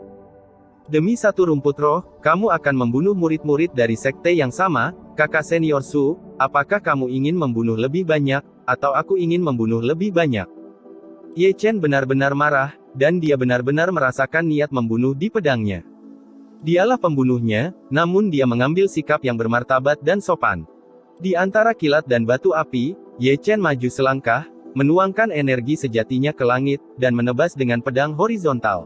Demi satu rumput roh, kamu akan membunuh murid-murid dari sekte yang sama, kakak senior Su, apakah kamu ingin membunuh lebih banyak, atau aku ingin membunuh lebih banyak? Ye Chen benar-benar marah, dan dia benar-benar merasakan niat membunuh di pedangnya. Dialah pembunuhnya, namun dia mengambil sikap yang bermartabat dan sopan. Di antara kilat dan batu api, Ye Chen maju selangkah, menuangkan energi sejatinya ke langit, dan menebas dengan pedang horizontal.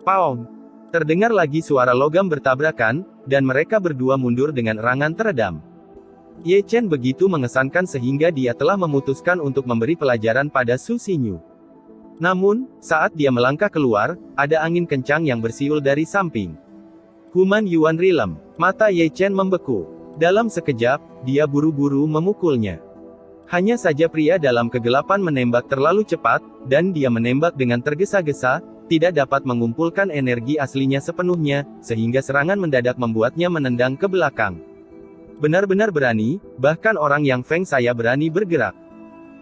Paong! Terdengar lagi suara logam bertabrakan, dan mereka berdua mundur dengan erangan teredam. Ye Chen begitu mengesankan sehingga dia telah memutuskan untuk memberi pelajaran pada Su Xinyu. Namun, saat dia melangkah keluar, ada angin kencang yang bersiul dari samping. Human Yuan Rilem. Mata Ye Chen membeku. Dalam sekejap, dia buru-buru memukulnya. Hanya saja pria dalam kegelapan menembak terlalu cepat, dan dia menembak dengan tergesa-gesa, tidak dapat mengumpulkan energi aslinya sepenuhnya, sehingga serangan mendadak membuatnya menendang ke belakang. Benar-benar berani, bahkan orang yang Feng saya berani bergerak.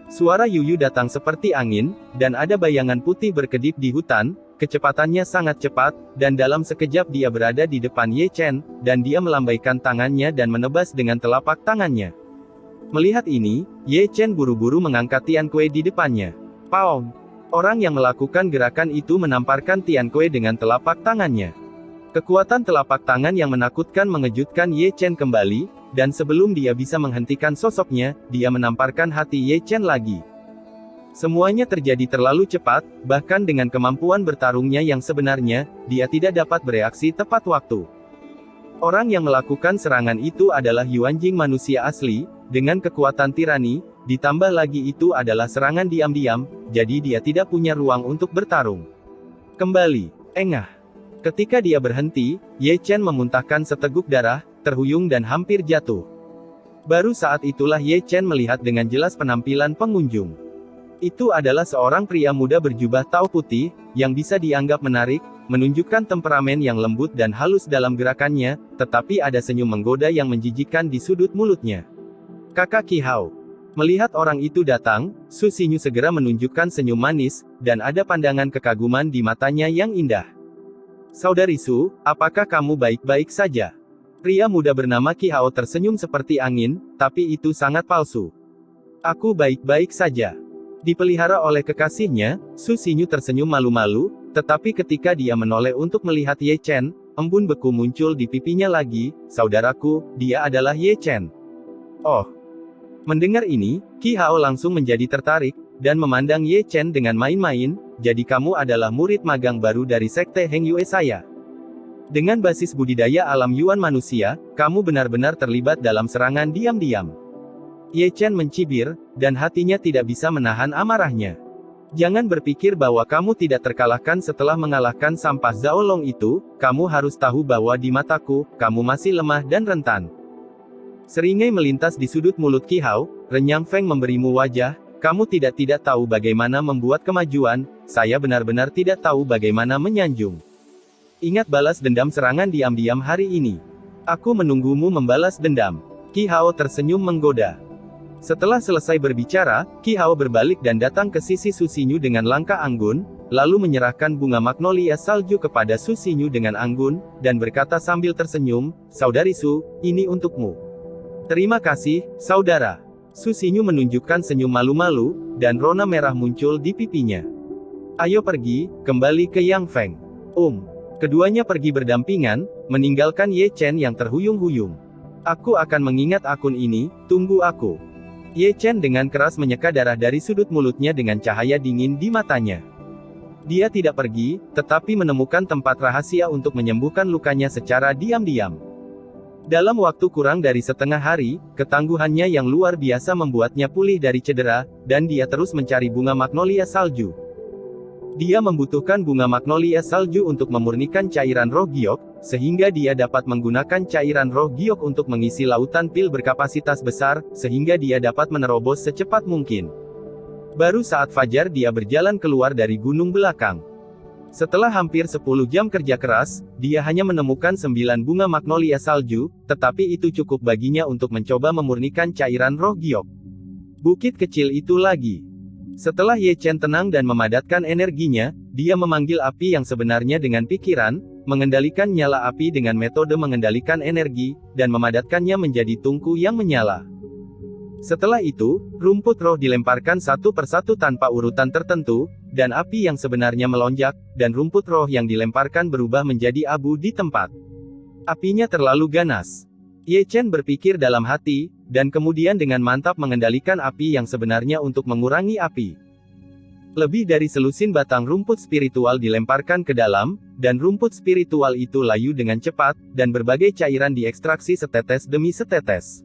Suara Yuyu datang seperti angin, dan ada bayangan putih berkedip di hutan, kecepatannya sangat cepat, dan dalam sekejap dia berada di depan Ye Chen, dan dia melambaikan tangannya dan menebas dengan telapak tangannya. Melihat ini, Ye Chen buru-buru mengangkat Tiankui di depannya. Paong! Orang yang melakukan gerakan itu menamparkan Tiankui dengan telapak tangannya. Kekuatan telapak tangan yang menakutkan mengejutkan Ye Chen kembali, dan sebelum dia bisa menghentikan sosoknya, dia menamparkan hati Ye Chen lagi. Semuanya terjadi terlalu cepat, bahkan dengan kemampuan bertarungnya yang sebenarnya, dia tidak dapat bereaksi tepat waktu. Orang yang melakukan serangan itu adalah Yuanjing manusia asli, dengan kekuatan tirani, ditambah lagi itu adalah serangan diam-diam, jadi dia tidak punya ruang untuk bertarung. Kembali. Engah. Ketika dia berhenti, Ye Chen memuntahkan seteguk darah, terhuyung dan hampir jatuh. Baru saat itulah Ye Chen melihat dengan jelas penampilan pengunjung. Itu adalah seorang pria muda berjubah tau putih, yang bisa dianggap menarik, menunjukkan temperamen yang lembut dan halus dalam gerakannya, tetapi ada senyum menggoda yang menjijikkan di sudut mulutnya. Kakak Qi Hao. Melihat orang itu datang, Su Xinyu segera menunjukkan senyum manis, dan ada pandangan kekaguman di matanya yang indah. Saudari Su, apakah kamu baik-baik saja? Pria muda bernama Qi Hao tersenyum seperti angin, tapi itu sangat palsu. Aku baik-baik saja. Dipelihara oleh kekasihnya, Su Xinyu tersenyum malu-malu, tetapi ketika dia menoleh untuk melihat Ye Chen, embun beku muncul di pipinya lagi. Saudaraku, dia adalah Ye Chen. Oh. Mendengar ini, Qi Hao langsung menjadi tertarik, dan memandang Ye Chen dengan main-main. Jadi kamu adalah murid magang baru dari Sekte Heng Yue saya. Dengan basis budidaya alam Yuan manusia, kamu benar-benar terlibat dalam serangan diam-diam. Ye Chen mencibir, dan hatinya tidak bisa menahan amarahnya. Jangan berpikir bahwa kamu tidak terkalahkan setelah mengalahkan sampah Zhao Long itu, kamu harus tahu bahwa di mataku, kamu masih lemah dan rentan. Seringai melintas di sudut mulut Qi Hao, renyang Feng memberimu wajah, kamu tidak tahu bagaimana membuat kemajuan, saya benar-benar tidak tahu bagaimana menyanjung. Ingat balas dendam serangan diam-diam hari ini. Aku menunggumu membalas dendam. Qi Hao tersenyum menggoda. Setelah selesai berbicara, Qi Hao berbalik dan datang ke sisi Su Xinyu dengan langkah anggun, lalu menyerahkan bunga magnolia salju kepada Su Xinyu dengan anggun, dan berkata sambil tersenyum, Saudari Su, ini untukmu. Terima kasih, saudara. Su Xinyu menunjukkan senyum malu-malu, dan rona merah muncul di pipinya. Ayo pergi, kembali ke Yang Feng. Keduanya pergi berdampingan, meninggalkan Ye Chen yang terhuyung-huyung. Aku akan mengingat akun ini, tunggu aku. Ye Chen dengan keras menyeka darah dari sudut mulutnya dengan cahaya dingin di matanya. Dia tidak pergi, tetapi menemukan tempat rahasia untuk menyembuhkan lukanya secara diam-diam. Dalam waktu kurang dari setengah hari, ketangguhannya yang luar biasa membuatnya pulih dari cedera, dan dia terus mencari bunga magnolia salju. Dia membutuhkan bunga magnolia salju untuk memurnikan cairan roh giok, sehingga dia dapat menggunakan cairan roh giok untuk mengisi lautan pil berkapasitas besar, sehingga dia dapat menerobos secepat mungkin. Baru saat fajar dia berjalan keluar dari gunung belakang. Setelah hampir 10 jam kerja keras, dia hanya menemukan 9 bunga magnolia salju, tetapi itu cukup baginya untuk mencoba memurnikan cairan roh giok. Bukit kecil itu lagi. Setelah Ye Chen tenang dan memadatkan energinya, dia memanggil api yang sebenarnya dengan pikiran, mengendalikan nyala api dengan metode mengendalikan energi, dan memadatkannya menjadi tungku yang menyala. Setelah itu, rumput roh dilemparkan satu persatu tanpa urutan tertentu, dan api yang sebenarnya melonjak, dan rumput roh yang dilemparkan berubah menjadi abu di tempat. Apinya terlalu ganas. Ye Chen berpikir dalam hati, dan kemudian dengan mantap mengendalikan api yang sebenarnya untuk mengurangi api. Lebih dari selusin batang rumput spiritual dilemparkan ke dalam, dan rumput spiritual itu layu dengan cepat, dan berbagai cairan diekstraksi setetes demi setetes.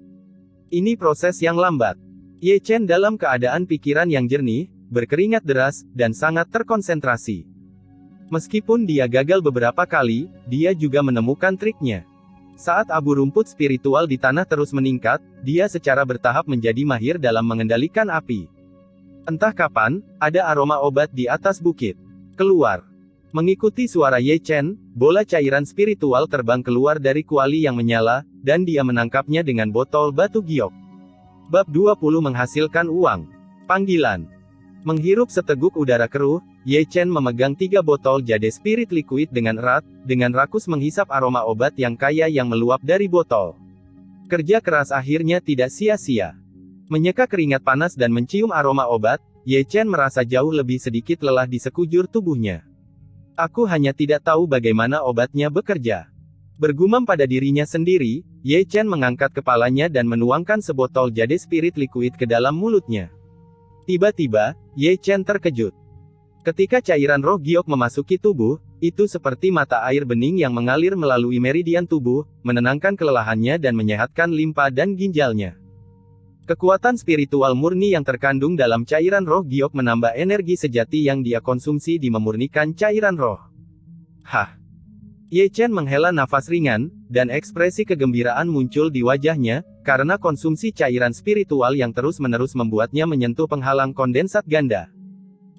Ini proses yang lambat. Ye Chen dalam keadaan pikiran yang jernih, berkeringat deras, dan sangat terkonsentrasi. Meskipun dia gagal beberapa kali, dia juga menemukan triknya. Saat abu rumput spiritual di tanah terus meningkat, dia secara bertahap menjadi mahir dalam mengendalikan api. Entah kapan, ada aroma obat di atas bukit. Keluar. Mengikuti suara Ye Chen, bola cairan spiritual terbang keluar dari kuali yang menyala, dan dia menangkapnya dengan botol batu giok. Bab 20 menghasilkan uang. Panggilan. Menghirup seteguk udara keruh, Ye Chen memegang 3 botol jade spirit liquid dengan erat, dengan rakus menghisap aroma obat yang kaya yang meluap dari botol. Kerja keras akhirnya tidak sia-sia. Menyeka keringat panas dan mencium aroma obat, Ye Chen merasa jauh lebih sedikit lelah di sekujur tubuhnya. Aku hanya tidak tahu bagaimana obatnya bekerja. Bergumam pada dirinya sendiri, Ye Chen mengangkat kepalanya dan menuangkan sebotol jade spirit liquid ke dalam mulutnya. Tiba-tiba, Ye Chen terkejut. Ketika cairan roh giok memasuki tubuh, itu seperti mata air bening yang mengalir melalui meridian tubuh, menenangkan kelelahannya dan menyehatkan limpa dan ginjalnya. Kekuatan spiritual murni yang terkandung dalam cairan roh giok menambah energi sejati yang dia konsumsi di memurnikan cairan roh. Hah! Ye Chen menghela nafas ringan, dan ekspresi kegembiraan muncul di wajahnya, karena konsumsi cairan spiritual yang terus-menerus membuatnya menyentuh penghalang kondensat ganda.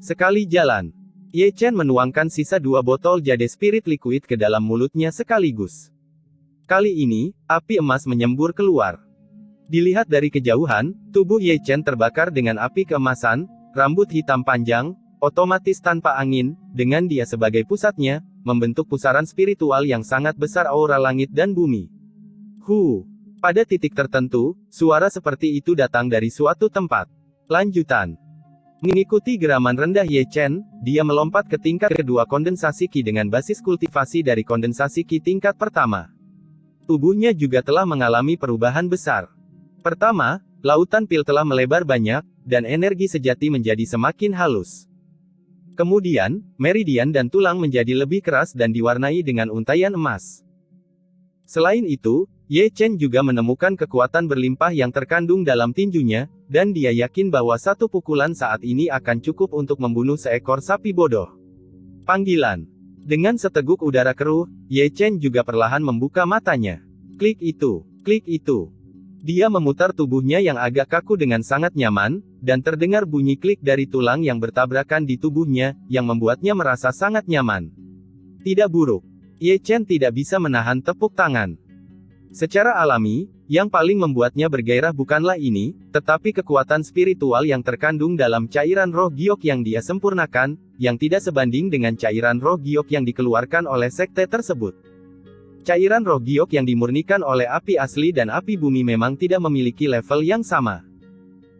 Sekali jalan, Ye Chen menuangkan sisa 2 botol jade spirit liquid ke dalam mulutnya sekaligus. Kali ini, api emas menyembur keluar. Dilihat dari kejauhan, tubuh Ye Chen terbakar dengan api keemasan, rambut hitam panjang, otomatis tanpa angin, dengan dia sebagai pusatnya, membentuk pusaran spiritual yang sangat besar aura langit dan bumi. Pada titik tertentu, suara seperti itu datang dari suatu tempat. Lanjutan. Mengikuti geraman rendah Ye Chen, dia melompat ke tingkat kedua kondensasi Qi dengan basis kultivasi dari kondensasi Qi tingkat pertama. Tubuhnya juga telah mengalami perubahan besar. Pertama, lautan pil telah melebar banyak, dan energi sejati menjadi semakin halus. Kemudian, meridian dan tulang menjadi lebih keras dan diwarnai dengan untaian emas. Selain itu, Ye Chen juga menemukan kekuatan berlimpah yang terkandung dalam tinjunya, dan dia yakin bahwa satu pukulan saat ini akan cukup untuk membunuh seekor sapi bodoh. Panggilan. Dengan seteguk udara keruh, Ye Chen juga perlahan membuka matanya. Klik itu. Klik itu. Dia memutar tubuhnya yang agak kaku dengan sangat nyaman, dan terdengar bunyi klik dari tulang yang bertabrakan di tubuhnya, yang membuatnya merasa sangat nyaman. Tidak buruk. Ye Chen tidak bisa menahan tepuk tangan. Secara alami, yang paling membuatnya bergairah bukanlah ini, tetapi kekuatan spiritual yang terkandung dalam cairan roh giok yang dia sempurnakan, yang tidak sebanding dengan cairan roh giok yang dikeluarkan oleh sekte tersebut. Cairan roh giok yang dimurnikan oleh api asli dan api bumi memang tidak memiliki level yang sama.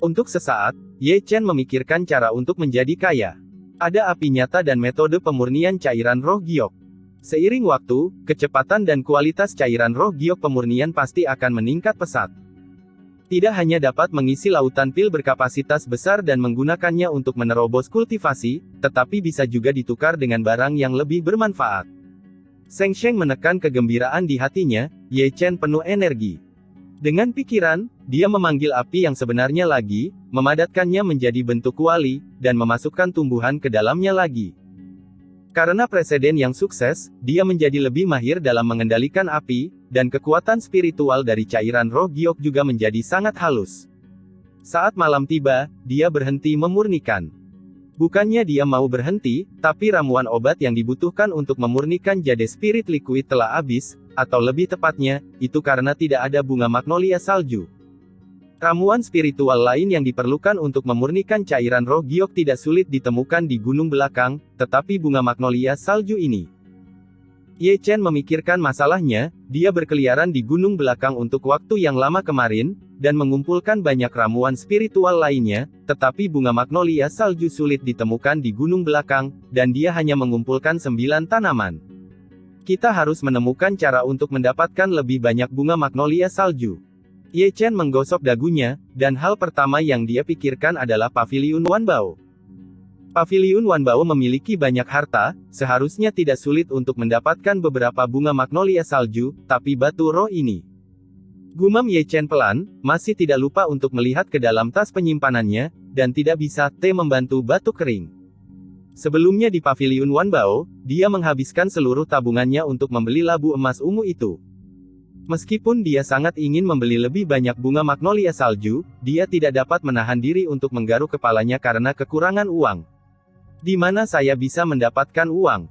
Untuk sesaat, Ye Chen memikirkan cara untuk menjadi kaya. Ada api nyata dan metode pemurnian cairan roh giok. Seiring waktu, kecepatan dan kualitas cairan roh giok pemurnian pasti akan meningkat pesat. Tidak hanya dapat mengisi lautan pil berkapasitas besar dan menggunakannya untuk menerobos kultivasi, tetapi bisa juga ditukar dengan barang yang lebih bermanfaat. Seng Sheng menekan kegembiraan di hatinya, Ye Chen penuh energi. Dengan pikiran, dia memanggil api yang sebenarnya lagi, memadatkannya menjadi bentuk kuali, dan memasukkan tumbuhan ke dalamnya lagi. Karena preseden yang sukses, dia menjadi lebih mahir dalam mengendalikan api, dan kekuatan spiritual dari cairan roh giok juga menjadi sangat halus. Saat malam tiba, dia berhenti memurnikan. Bukannya dia mau berhenti, tapi ramuan obat yang dibutuhkan untuk memurnikan jade spirit liquid telah habis, atau lebih tepatnya, itu karena tidak ada bunga magnolia salju. Ramuan spiritual lain yang diperlukan untuk memurnikan cairan roh giok tidak sulit ditemukan di gunung belakang, tetapi bunga magnolia salju ini. Ye Chen memikirkan masalahnya, dia berkeliaran di gunung belakang untuk waktu yang lama kemarin, dan mengumpulkan banyak ramuan spiritual lainnya, tetapi bunga magnolia salju sulit ditemukan di gunung belakang, dan dia hanya mengumpulkan 9 tanaman. Kita harus menemukan cara untuk mendapatkan lebih banyak bunga magnolia salju. Ye Chen menggosok dagunya, dan hal pertama yang dia pikirkan adalah Paviliun Wanbao. Paviliun Wanbao memiliki banyak harta, seharusnya tidak sulit untuk mendapatkan beberapa bunga magnolia salju, tapi batu roh ini. Gumam Ye Chen pelan, masih tidak lupa untuk melihat ke dalam tas penyimpanannya, dan tidak bisa membantu batuk kering. Sebelumnya di Paviliun Wanbao, dia menghabiskan seluruh tabungannya untuk membeli labu emas ungu itu. Meskipun dia sangat ingin membeli lebih banyak bunga magnolia salju, dia tidak dapat menahan diri untuk menggaruk kepalanya karena kekurangan uang. Di mana saya bisa mendapatkan uang?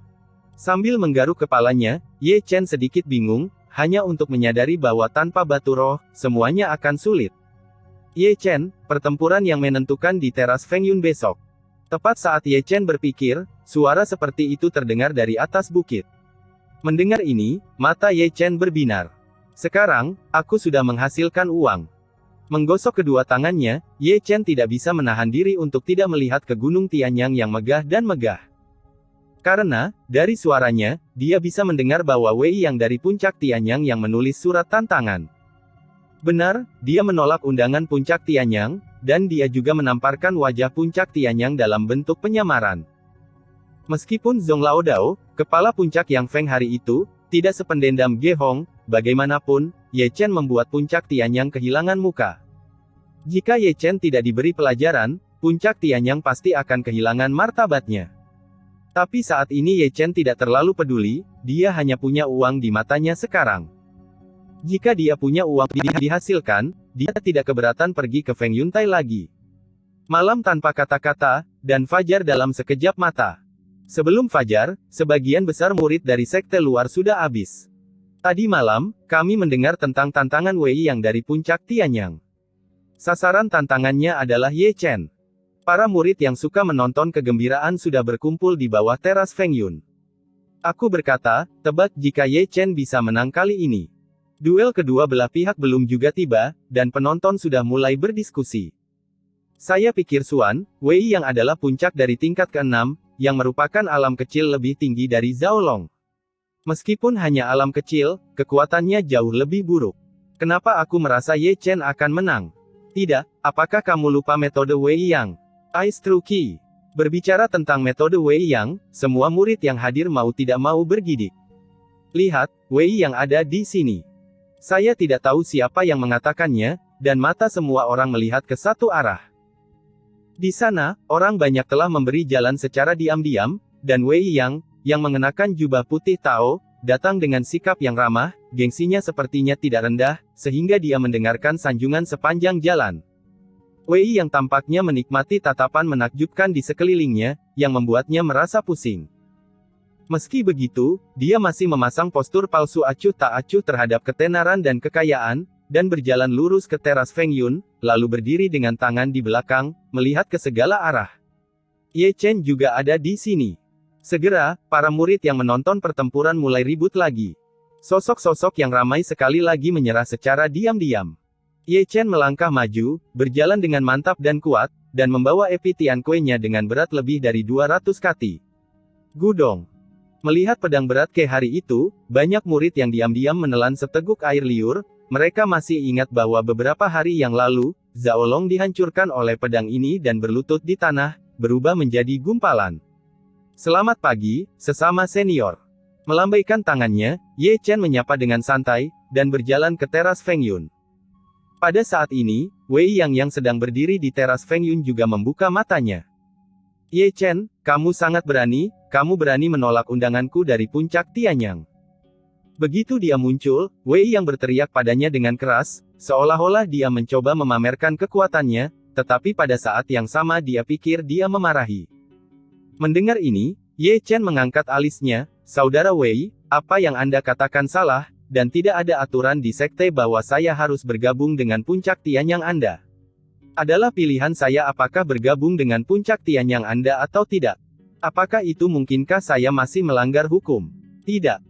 Sambil menggaruk kepalanya, Ye Chen sedikit bingung, hanya untuk menyadari bahwa tanpa batu roh, semuanya akan sulit. Ye Chen, pertempuran yang menentukan di teras Feng Yun besok. Tepat saat Ye Chen berpikir, suara seperti itu terdengar dari atas bukit. Mendengar ini, mata Ye Chen berbinar. Sekarang, aku sudah menghasilkan uang. Menggosok kedua tangannya, Ye Chen tidak bisa menahan diri untuk tidak melihat ke Gunung Tianyang yang megah dan megah. Karena, dari suaranya, dia bisa mendengar bahwa Wei yang dari puncak Tianyang yang menulis surat tantangan. Benar, dia menolak undangan puncak Tianyang, dan dia juga menamparkan wajah puncak Tianyang dalam bentuk penyamaran. Meskipun Zhong Laodao, kepala puncak yang Feng hari itu, tidak sependendam Ge Hong, bagaimanapun, Ye Chen membuat puncak Tianyang kehilangan muka. Jika Ye Chen tidak diberi pelajaran, puncak Tianyang pasti akan kehilangan martabatnya. Tapi saat ini Ye Chen tidak terlalu peduli, dia hanya punya uang di matanya sekarang. Jika dia punya uang dihasilkan, dia tidak keberatan pergi ke Feng Yuntai lagi. Malam tanpa kata-kata, dan fajar dalam sekejap mata. Sebelum fajar, sebagian besar murid dari sekte luar sudah habis. Tadi malam, kami mendengar tentang tantangan Wei Yang dari puncak Tianyang. Sasaran tantangannya adalah Ye Chen. Para murid yang suka menonton kegembiraan sudah berkumpul di bawah teras Feng Yun. Aku berkata, tebak jika Ye Chen bisa menang kali ini. Duel kedua belah pihak belum juga tiba, dan penonton sudah mulai berdiskusi. Saya pikir Xuan Wei yang adalah puncak dari tingkat ke-6, yang merupakan alam kecil lebih tinggi dari Zhaolong. Meskipun hanya alam kecil, kekuatannya jauh lebih buruk. Kenapa aku merasa Ye Chen akan menang? Tidak, apakah kamu lupa metode Wei Yang? Ice True Key. Berbicara tentang metode Wei Yang, semua murid yang hadir mau tidak mau bergidik. Lihat, Wei yang ada di sini. Saya tidak tahu siapa yang mengatakannya, dan mata semua orang melihat ke satu arah. Di sana, orang banyak telah memberi jalan secara diam-diam, dan Wei yang mengenakan jubah putih Tao, datang dengan sikap yang ramah, gengsinya sepertinya tidak rendah, sehingga dia mendengarkan sanjungan sepanjang jalan. Wei yang tampaknya menikmati tatapan menakjubkan di sekelilingnya, yang membuatnya merasa pusing. Meski begitu, dia masih memasang postur palsu acuh tak acuh terhadap ketenaran dan kekayaan, dan berjalan lurus ke teras Feng Yun, lalu berdiri dengan tangan di belakang, melihat ke segala arah. Ye Chen juga ada di sini. Segera, para murid yang menonton pertempuran mulai ribut lagi. Sosok-sosok yang ramai sekali lagi menyerah secara diam-diam. Ye Chen melangkah maju, berjalan dengan mantap dan kuat, dan membawa Epi Tianquenya dengan berat lebih dari 200 kati. Gudong. Melihat pedang berat ke hari itu, banyak murid yang diam-diam menelan seteguk air liur. Mereka masih ingat bahwa beberapa hari yang lalu, Zhaolong dihancurkan oleh pedang ini dan berlutut di tanah, berubah menjadi gumpalan. Selamat pagi, sesama senior. Melambaikan tangannya, Ye Chen menyapa dengan santai, dan berjalan ke teras Feng Yun. Pada saat ini, Wei yang sedang berdiri di teras Feng Yun juga membuka matanya. Ye Chen, kamu sangat berani, kamu berani menolak undanganku dari puncak Tianyang. Begitu dia muncul, Wei yang berteriak padanya dengan keras, seolah-olah dia mencoba memamerkan kekuatannya, tetapi pada saat yang sama dia pikir dia memarahi. Mendengar ini, Ye Chen mengangkat alisnya, Saudara Wei, apa yang Anda katakan salah, dan tidak ada aturan di sekte bahwa saya harus bergabung dengan puncak Tianyang Anda. Adalah pilihan saya apakah bergabung dengan puncak Tianyang Anda atau tidak. Apakah itu mungkinkah saya masih melanggar hukum? Tidak.